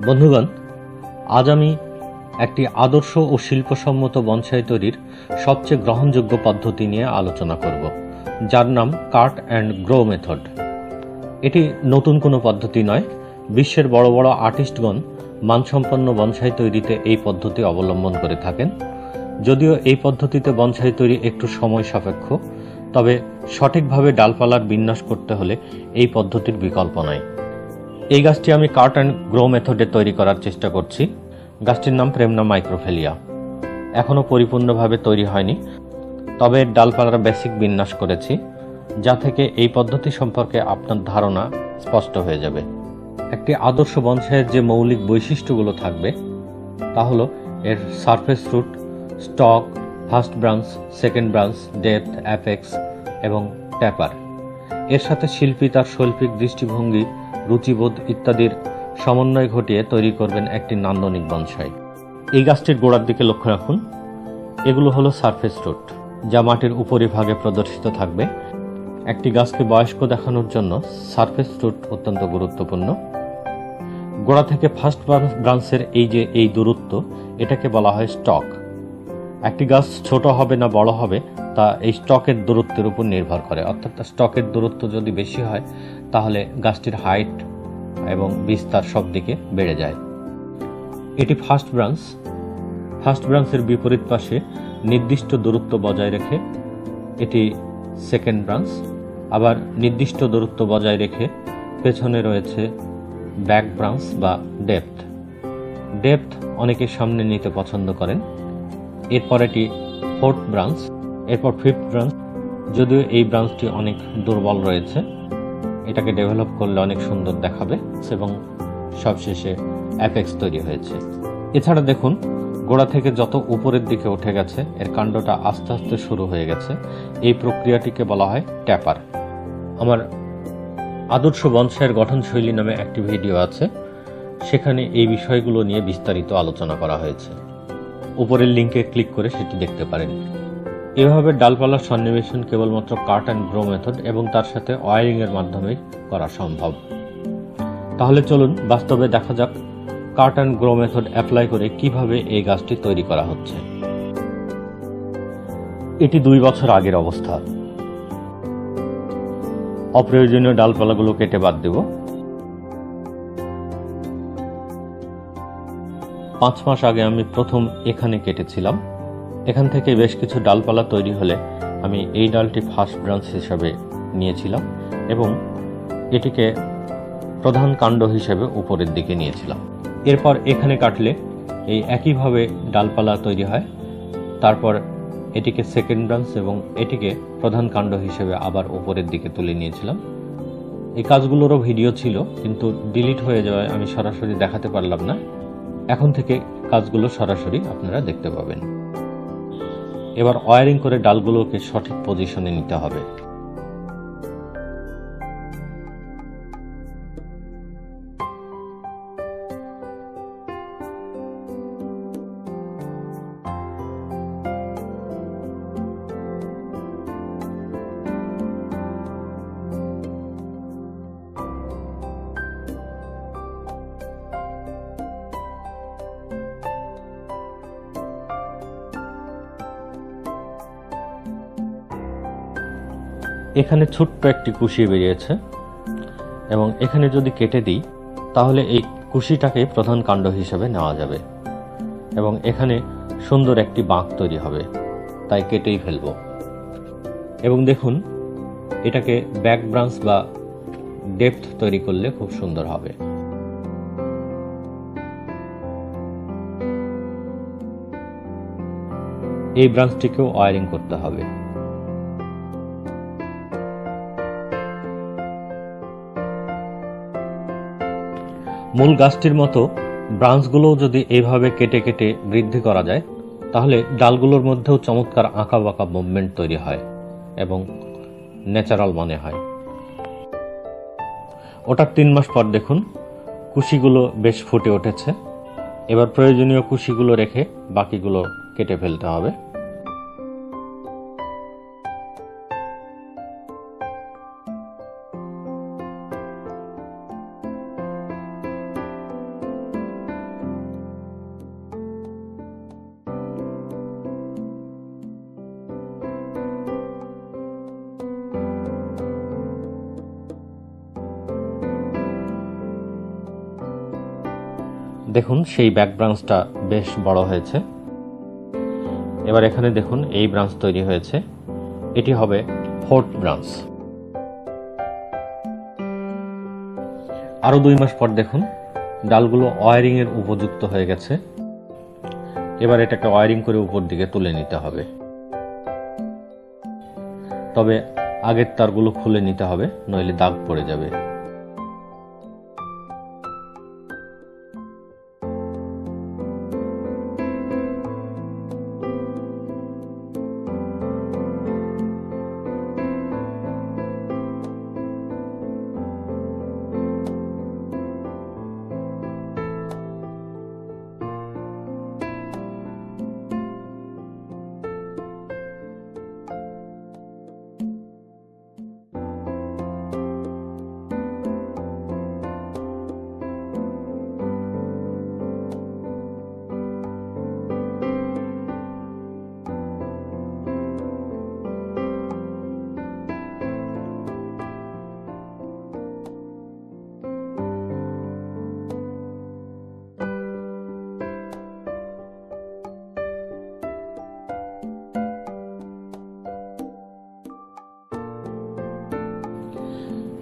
বন্ধুগণ, আজ আমি একটি আদর্শ ও শিল্পসম্মত বনসাই তৈরির সবচেয়ে গ্রহণযোগ্য পদ্ধতি নিয়ে আলোচনা করব, যার নাম কাট অ্যান্ড গ্রো মেথড। এটি নতুন কোনো পদ্ধতি নয়। বিশ্বের বড় বড় আর্টিস্টগণ মানসম্পন্ন বনসাই তৈরিতে এই পদ্ধতি অবলম্বন করে থাকেন। যদিও এই পদ্ধতিতে বনসাই তৈরি একটু সময় সাপেক্ষ, তবে সঠিকভাবে ডালপালার বিন্যাস করতে হলে এই পদ্ধতির বিকল্প নাই। এই গাছটি আমি কাট অ্যান্ড গ্রো মেথডে তৈরি করার চেষ্টা করছি। গাছটির নাম প্রেমনা মাইক্রোফেলিয়া। এখনও পরিপূর্ণভাবে তৈরি হয়নি, তবে ডালপালার বেসিক বিন্যাস করেছি, যা থেকে এই পদ্ধতি সম্পর্কে আপনার ধারণা স্পষ্ট হয়ে যাবে। একটি আদর্শ বনসাইয়ের যে মৌলিক বৈশিষ্ট্যগুলো থাকবে তা হলো এর surface root, stock, first branch, second branch, depth, apex এবং ট্যাপার। এর সাথে শিল্পী তার শৈল্পিক দৃষ্টিভঙ্গি, রুচিবোধ ইত্যাদির সমন্বয় ঘটিয়ে তৈরি করবেন একটি নান্দনিক বনসাই। এই গাছটির গোড়ার দিকে লক্ষ্য রাখুন। এগুলো হলো সারফেস রুট, যা মাটির উপরিভাগে প্রদর্শিত থাকবে। একটি গাছকে বয়স্ক দেখানোর জন্য সারফেস রুট অত্যন্ত গুরুত্বপূর্ণ। গোড়া থেকে ফার্স্ট ব্রাঞ্চের এই দূরত্ব, এটাকে বলা হয় স্টক। একটি গাছ ছোট হবে না বড় হবে তা এই স্টকের দূরত্বের উপর নির্ভর করে। অর্থাৎ স্টকের দূরত্ব যদি বেশি হয় তাহলে গাছটির হাইট এবং বিস্তার সব দিকে বেড়ে যায়। এটি ফার্স্ট ব্রাঞ্চ। ফার্স্ট ব্রাঞ্চের বিপরীত পাশে নির্দিষ্ট দূরত্ব বজায় রেখে এটি সেকেন্ড ব্রাঞ্চ। আবার নির্দিষ্ট দূরত্ব বজায় রেখে পেছনে রয়েছে ব্যাক ব্রাঞ্চ বা ডেপথ। ডেপথ অনেকে সামনে নিতে পছন্দ করেন। এরপর এটি ফোর্থ ব্রাঞ্চ, এরপর ফিফথ ব্রাঞ্চ। যদিও এই ব্রাঞ্চটি অনেক দুর্বল রয়েছে, এটাকে ডেভেলপ করলে অনেক সুন্দর দেখাবে। এবং সবশেষে অ্যাপেক্স তৈরি হয়েছে। এছাড়া দেখুন, গোড়া থেকে যত উপরের দিকে উঠে গেছে এর কাণ্ডটা আস্তে আস্তে শুরু হয়ে গেছে। এই প্রক্রিয়াটিকে বলা হয় ট্যাপার। আমার আদর্শ বনসাইয়ের গঠনশৈলী নামে একটি ভিডিও আছে, সেখানে এই বিষয়গুলো নিয়ে বিস্তারিত আলোচনা করা হয়েছে। উপরের লিঙ্কে ক্লিক করে সেটি দেখতে পারেন। এভাবে ডালপালার সন্নিবেশন কেবলমাত্র কাট অ্যান্ড গ্রো মেথড এবং তার সাথে ওয়ারিং এর মাধ্যমে করা সম্ভব। তাহলে চলুন বাস্তবে দেখা যাক cut and grow method apply করে কিভাবে এই গাছটি তৈরি করা হচ্ছে। এটি 2 বছর আগের অবস্থা। অপ্রয়োজনীয় ডালপালাগুলো কেটে বাদ দেব। 5 মাস আগে আমি প্রথম এখানে কেটেছিলাম। এখান থেকে বেশ কিছু ডালপালা তৈরি হলে আমি এই ডালটি ফার্স্ট ব্রাঞ্চ হিসাবে নিয়েছিলাম এবং এটিকে প্রধান কাণ্ড হিসেবে উপরের দিকে নিয়েছিলাম। এরপর এখানে কাটলে এই একইভাবে ডালপালা তৈরি হয়। তারপর এটিকে সেকেন্ড ব্রাঞ্চ এবং এটিকে প্রধান কাণ্ড হিসেবে আবার উপরের দিকে তুলে নিয়েছিলাম। এই কাজগুলোরও ভিডিও ছিল, কিন্তু ডিলিট হয়ে যাওয়ায় আমি সরাসরি দেখাতে পারলাম না। এখন থেকে কাজগুলো সরাসরি আপনারা দেখতে পাবেন। এবার ওয়ারিং করে ডালগুলোকে সঠিক পজিশনে নিতে হবে। এখানে ছোট্ট একটি কুশি বেরিয়েছে এবং এখানে যদি কেটে দিই তাহলে এই কুশিটাকে প্রধান কাণ্ড হিসেবে নেওয়া যাবে এবং এখানে সুন্দর একটি বাঁক তৈরি হবে, তাই কেটেই ফেলব। এবং দেখুন, এটাকে ব্যাক ব্রাঞ্চ বা ডেপথ তৈরি করলে খুব সুন্দর হবে। এই ব্রাঞ্চটিকেও ওয়ারিং করতে হবে। মূল গাছটির মতো ব্রাঞ্চগুলোও যদি এইভাবে কেটে কেটে বৃদ্ধি করা যায় তাহলে ডালগুলোর মধ্যেও চমৎকার আঁকা বাঁকা মুভমেন্ট তৈরি হয় এবং ন্যাচারাল মনে হয়। ওটার 3 মাস পর দেখুন কুশিগুলো বেশ ফুটে উঠেছে। এবার প্রয়োজনীয় কুশিগুলো রেখে বাকিগুলো কেটে ফেলতে হবে। দেখুন সেই ব্যাক ব্রাঞ্চটা বেশ বড় হয়েছে। এবার এখানে দেখুন এই ব্রাঞ্চ তৈরি হয়েছে, এটি হবে 4th ব্রাঞ্চ। আরো 2 মাস পর দেখুন ডালগুলো ওয়ারিং এর উপযুক্ত হয়ে গেছে। এবার এটাকে ওয়ারিং করে উপর দিকে তুলে নিতে হবে, তবে আগের তারগুলো খুলে নিতে হবে, নইলে দাগ পড়ে যাবে।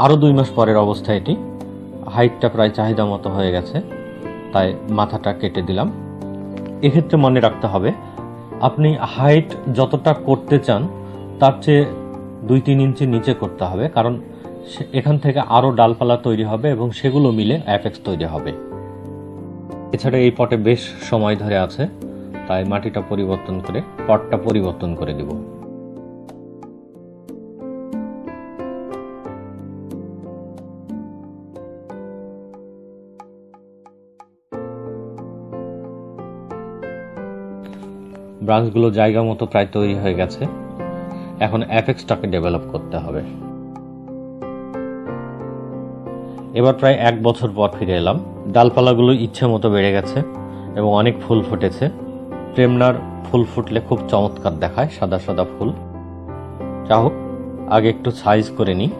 আরো 2 মাস পরের অবস্থা এটি। হাইটটা প্রায় চাহিদা মতো হয়ে গেছে, তাই মাথাটা কেটে দিলাম। এক্ষেত্রে মনে রাখতে হবে, আপনি হাইট যতটা করতে চান তার চেয়ে 2-3 ইঞ্চি নিচে করতে হবে, কারণ এখান থেকে আরো ডালপালা তৈরি হবে এবং সেগুলো মিলে অ্যাপেক্স তৈরি হবে। এছাড়া এই পটে বেশ সময় ধরে আছে, তাই মাটিটা পরিবর্তন করে পটটা পরিবর্তন করে দিব। ব্রাঞ্চগুলো জায়গা মতো প্রায় তৈরি হয়ে গেছে, এখন অ্যাপেক্সটাকে ডেভেলপ করতে হবে। এবার প্রায় 1 বছর পর ফিরে এলাম। ডালপালাগুলো ইচ্ছে মতো বেড়ে গেছে এবং অনেক ফুল ফুটেছে। প্রেমনার ফুল ফুটলে খুব চমৎকার দেখায়, সাদা সাদা ফুল। যা হোক, আগে একটু সাইজ করে নিই।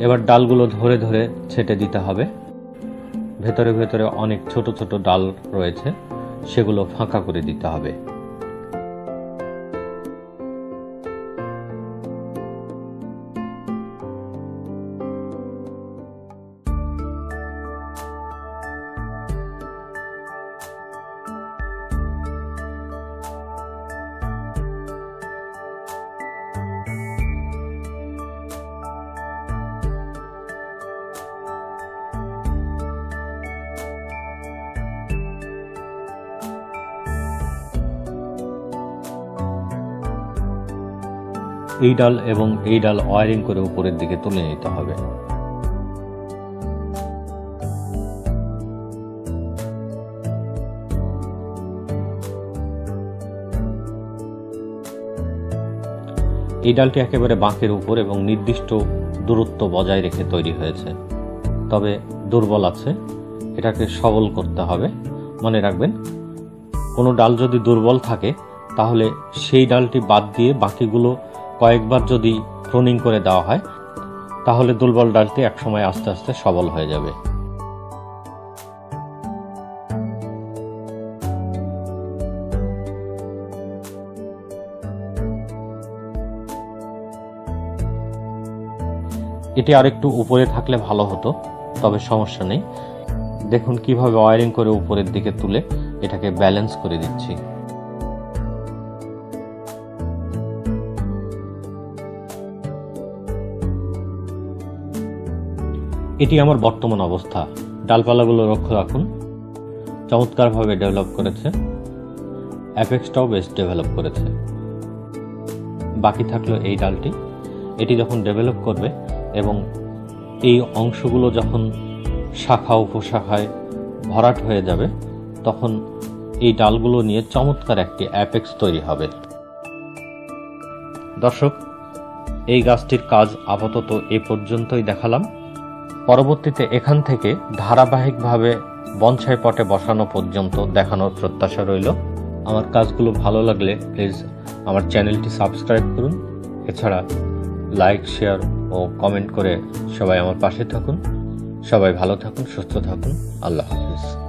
এবার ডালগুলো ধরে ধরে ছেটে দিতে হবে। ভেতরে ভেতরে অনেক ছোট ছোট ডাল রয়েছে, সেগুলো ফাঁকা করে দিতে হবে। এই ডাল এবং এই ডাল ওয়ারিং করে উপরের দিকে তুলে নিতে হবে। এই ডালটি একেবারে বাঁকের উপর এবং নির্দিষ্ট দূরত্ব বজায় রেখে তৈরি হয়েছে, তবে দুর্বল আছে, এটাকে সবল করতে হবে। মনে রাখবেন, কোনো ডাল যদি দুর্বল থাকে তাহলে সেই ডালটি বাদ দিয়ে বাকিগুলো কয়েকবার যদি প্রুনিং করে দেওয়া হয়, তাহলে দুর্বল ডালটি একসময় আস্তে আস্তে সবল হয়ে যাবে। এটি আরেকটু উপরে থাকলে ভালো হতো, তবে সমস্যা নেই। দেখুন কিভাবে ওয়ারিং করে উপরের দিকে তুলে এটাকে ব্যালেন্স করে দিচ্ছি। এটি আমার বর্তমান অবস্থা। ডালপালাগুলো লক্ষ্য রাখুন, চমৎকারভাবে ডেভেলপ করেছে, অ্যাপেক্সটাও বেশ ডেভেলপ করেছে। বাকি থাকলো এই ডালটি। এটি যখন ডেভেলপ করবে এবং এই অংশগুলো যখন শাখা উপশাখায় ভরাট হয়ে যাবে, তখন এই ডালগুলো নিয়ে চমৎকার একটি অ্যাপেক্স তৈরি হবে। দর্শক, এই গাছটির কাজ আপাতত এ পর্যন্তই দেখালাম। পরবর্তীতে এখান থেকে ধারাবাহিকভাবে বনসাই পটে বসানো পর্যন্ত দেখানোর প্রত্যাশা রইল। আমার কাজগুলো ভালো লাগলে প্লিজ আমার চ্যানেলটি সাবস্ক্রাইব করুন। এছাড়া লাইক, শেয়ার ও কমেন্ট করে সবাই আমার পাশে থাকুন। সবাই ভালো থাকুন, সুস্থ থাকুন। আল্লাহ হাফিজ।